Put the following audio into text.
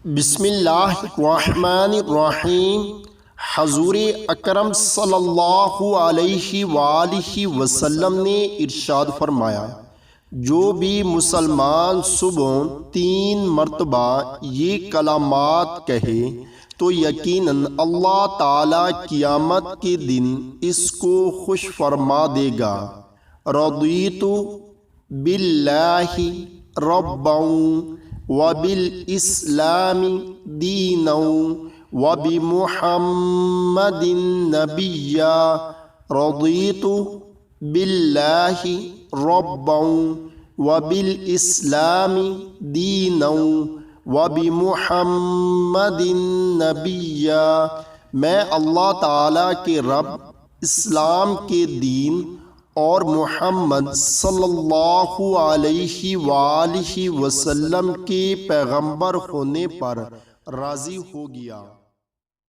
بسم اللہ الرحمن الرحیم۔ حضور اکرم صلی اللہ علیہ وآلہ وسلم نے ارشاد فرمایا، جو بھی مسلمان صبح 3 مرتبہ یہ کلمات کہے تو یقیناً اللہ تعالیٰ قیامت کے دن اس کو خوش فرما دے گا۔ رضیت باللہ ربا وبالاسلام دینا وبمحمد نبیا۔ رضیت باللہ ربا وبالاسلام دینا وبمحمد نبیا۔ میں اللہ تعالیٰ کے رب، اسلام کے دین اور محمد صلی اللہ علیہ وآلہ وسلم کے پیغمبر ہونے پر راضی ہو گیا۔